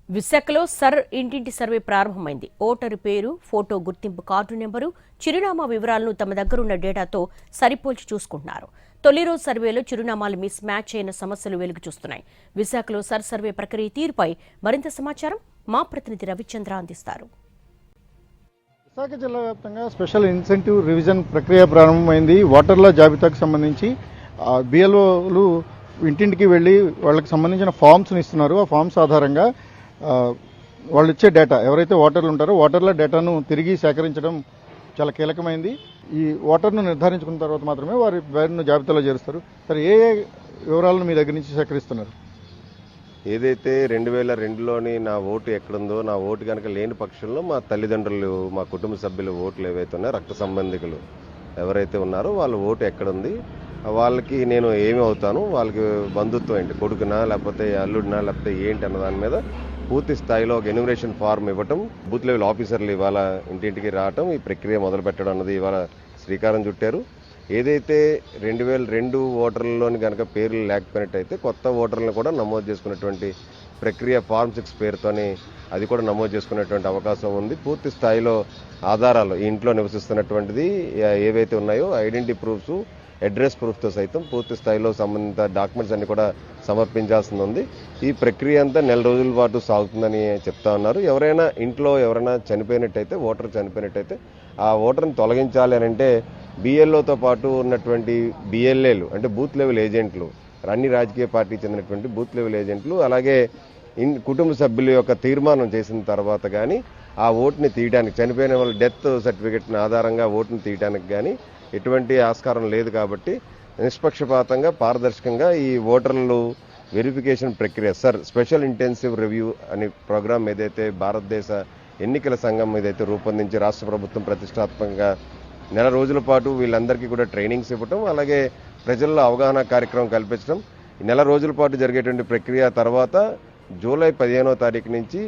విశాఖలో ఇంటింటి సర్వే ప్రారంభమైంది. ఓటరు పేరు, ఫోటో గుర్తింపు కార్డు నెంబరు, చిరునామా వివరాలను తమ దగ్గరున్న డేటాతో సరిపోల్చి చూసుకుంటున్నారు. తొలి రోజు సర్వేలో చిరునామాలు మిస్ మ్యాచ్ అయిన సమస్యలు వెలుగు చూస్తున్నాయి. విశాఖలో సర్వే ప్రక్రియ తీరుపై మరింత సమాచారం మా ప్రతినిధి రవిచంద్ర అందిస్తారు. విశాఖ జిల్లా వ్యాప్తంగా స్పెషల్ ఇన్సెంటివ్ రివిజన్ ప్రక్రియ ప్రారంభమైంది. ఓటర్ల జాబితాకు సంబంధించి బిఎల్ఓలు ఇంటింటికి వెళ్ళి వాళ్ళకి సంబంధించిన ఫామ్స్ని ఇస్తున్నారు. ఆ ఫామ్స్ ఆధారంగా వాళ్ళు ఇచ్చే డేటా, ఎవరైతే ఓటర్లు ఉంటారో ఓటర్ల డేటాను తిరిగి సేకరించడం చాలా కీలకమైంది. ఈ ఓటర్ను నిర్ధారించుకున్న తర్వాత మాత్రమే వారి పేరును జాబితాలో చేరుస్తారు. సరే, ఏ వివరాలను మీ దగ్గర నుంచి సేకరిస్తున్నారు? ఏదైతే 2002లోని నా ఓటు ఎక్కడుందో, నా ఓటు కనుక లేని పక్షంలో మా తల్లిదండ్రులు, మా కుటుంబ సభ్యుల ఓట్లు ఏవైతే ఉన్నాయో, రక్త సంబంధికులు ఎవరైతే ఉన్నారో వాళ్ళ ఓటు ఎక్కడుంది, వాళ్ళకి నేను ఏమి అవుతాను, వాళ్ళకి బంధుత్వం ఏంటి, కొడుకునా లేకపోతే అల్లుడినా లేకపోతే ఏంటి అన్న దాని మీద పూర్తి స్థాయిలో ఒక ఎన్యుమరేషన్ ఫార్మ్ ఇవ్వటం, బూత్ లెవెల్ ఆఫీసర్లు ఇవాళ ఇంటింటికి రావటం, ఈ ప్రక్రియ మొదలు పెట్టడం అన్నది ఇవాళ శ్రీకారం చుట్టారు. ఏదైతే 2002 ఓటర్లలోని కనుక పేర్లు లేకపోయినట్టయితే కొత్త ఓటర్లను కూడా నమోదు చేసుకున్నటువంటి ప్రక్రియ ఫార్మ్ 6 పేరుతోని అది కూడా నమోదు చేసుకునేటువంటి అవకాశం ఉంది. పూర్తి స్థాయిలో ఆధారాలు, ఈ ఇంట్లో నివసిస్తున్నటువంటిది ఏవైతే ఉన్నాయో ఐడెంటిటీ ప్రూఫ్స్, అడ్రస్ ప్రూఫ్తో సైతం పూర్తి స్థాయిలో సంబంధిత డాక్యుమెంట్స్ అన్ని కూడా సమర్పించాల్సి ఉంది. ఈ ప్రక్రియ అంతా 4 రోజుల పాటు సాగుతుందని చెప్తా ఉన్నారు. ఎవరైనా చనిపోయినట్టయితే, ఓటర్ చనిపోయినట్టయితే ఆ ఓటర్ని తొలగించాలి అని అంటే బిఎల్ఓతో పాటు ఉన్నటువంటి బిఎల్ఏలు అంటే బూత్ లెవెల్ ఏజెంట్లు, అన్ని రాజకీయ పార్టీకి చెందినటువంటి బూత్ లెవెల్ ఏజెంట్లు, అలాగే కుటుంబ సభ్యుల యొక్క తీర్మానం చేసిన తర్వాత కానీ ఆ ఓటుని తీయడానికి, చనిపోయిన వాళ్ళ డెత్ సర్టిఫికెట్ని ఆధారంగా ఓటుని తీయడానికి కానీ ఎటువంటి ఆస్కారం లేదు. కాబట్టి నిష్పక్షపాతంగా, పారదర్శకంగా ఈ ఓటర్లు వెరిఫికేషన్ ప్రక్రియ స్పెషల్ ఇంటెన్సివ్ రివ్యూ అనే ప్రోగ్రాం ఏదైతే భారతదేశ ఎన్నికల సంఘం ఏదైతే రూపొందించి రాష్ట్ర ప్రభుత్వం ప్రతిష్టాత్మకంగా 4 రోజుల పాటు వీళ్ళందరికీ కూడా ట్రైనింగ్స్ ఇవ్వటం, అలాగే ప్రజల్లో అవగాహన కార్యక్రమం కల్పించడం, 4 రోజుల పాటు జరిగేటువంటి ప్రక్రియ తర్వాత జూలై 15వ తారీఖు నుంచి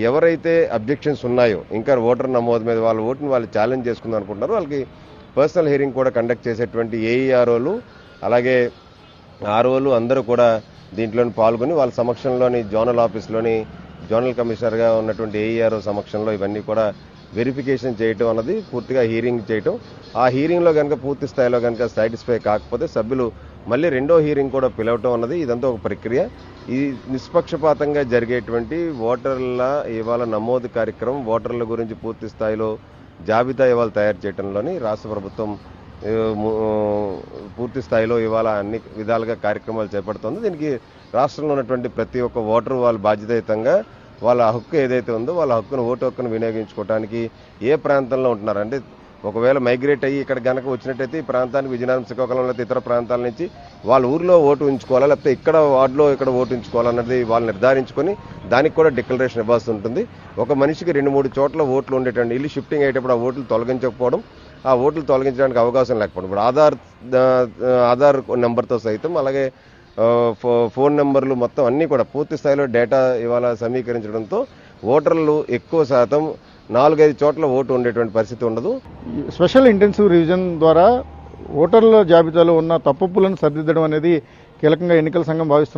ఎవరైతే అబ్జెక్షన్స్ ఉన్నాయో, ఇంకా ఓటర్ నమోదు మీద వాళ్ళ ఓటుని వాళ్ళు ఛాలెంజ్ చేసుకుందాం అనుకుంటున్నారో వాళ్ళకి పర్సనల్ హియరింగ్ కూడా కండక్ట్ చేసేటువంటి ఏఈఆర్ఓలు అలాగే ఆర్ఓలు అందరూ కూడా దీంట్లో పాల్గొని వాళ్ళ సమక్షంలోని జోనల్ ఆఫీస్లోని జోనల్ కమిషనర్గా ఉన్నటువంటి ఏఈఆర్ఓ సమక్షంలో ఇవన్నీ కూడా వెరిఫికేషన్ చేయటం అన్నది, పూర్తిగా హీరింగ్ చేయటం. ఆ హీరింగ్లో కనుక పూర్తి స్థాయిలో కనుక సాటిస్ఫై కాకపోతే సభ్యులు మళ్ళీ 2వ హీరింగ్ కూడా పిలవటం అన్నది, ఇదంతా ఒక ప్రక్రియ. ఈ నిష్పక్షపాతంగా జరిగేటువంటి ఓటర్ల ఇవాళ నమోదు కార్యక్రమం, ఓటర్ల గురించి పూర్తి స్థాయిలో జాబితా ఇవాళ తయారు చేయడంలోని రాష్ట్ర ప్రభుత్వం పూర్తి స్థాయిలో ఇవాళ అన్ని విధాలుగా కార్యక్రమాలు చేపడుతుంది. దీనికి రాష్ట్రంలో ఉన్నటువంటి ప్రతి ఒక్క ఓటరు వాళ్ళు బాధ్యతాయుతంగా వాళ్ళ హక్కు ఏదైతే ఉందో వాళ్ళ ఓటు హక్కును వినియోగించుకోవడానికి ఏ ప్రాంతంలో ఉంటున్నారు అంటే, ఒకవేళ మైగ్రేట్ అయ్యి ఇక్కడ కనుక వచ్చినట్టయితే ఈ ప్రాంతానికి విజయనగరం, శ్రీకాకుళం లేకపోతే ఇతర ప్రాంతాల నుంచి వాళ్ళ ఊర్లో ఓటు ఉంచుకోవాలా లేకపోతే ఇక్కడ వార్డులో ఇక్కడ ఓటు ఉంచుకోవాలన్నది వాళ్ళు నిర్ధారించుకొని దానికి కూడా డిక్లరేషన్ ఇవ్వాల్సి ఉంటుంది. ఒక మనిషికి 2-3 చోట్ల ఓట్లు ఉండేటండి, ఇల్లు షిఫ్టింగ్ అయ్యేటప్పుడు ఆ ఓట్లు తొలగించకపోవడం, ఆ ఓట్లు తొలగించడానికి అవకాశం లేకపోవడం, ఇప్పుడు ఆధార్ నెంబర్తో సైతం అలాగే ఫోన్ నెంబర్లు మొత్తం అన్నీ కూడా పూర్తి స్థాయిలో డేటా ఇవాళ సమీకరించడంతో ఓటర్లు ఎక్కువ శాతం 4-5 చోట్ల ఓటు ఉండేటువంటి పరిస్థితి ఉండదు. స్పెషల్ ఇంటెన్సివ్ రివిజన్ ద్వారా ఓటర్ల జాబితాలో ఉన్న తప్పులను సరిదిద్దడం అనేది కీలకంగా ఎన్నికల సంఘం భావిస్తుంది.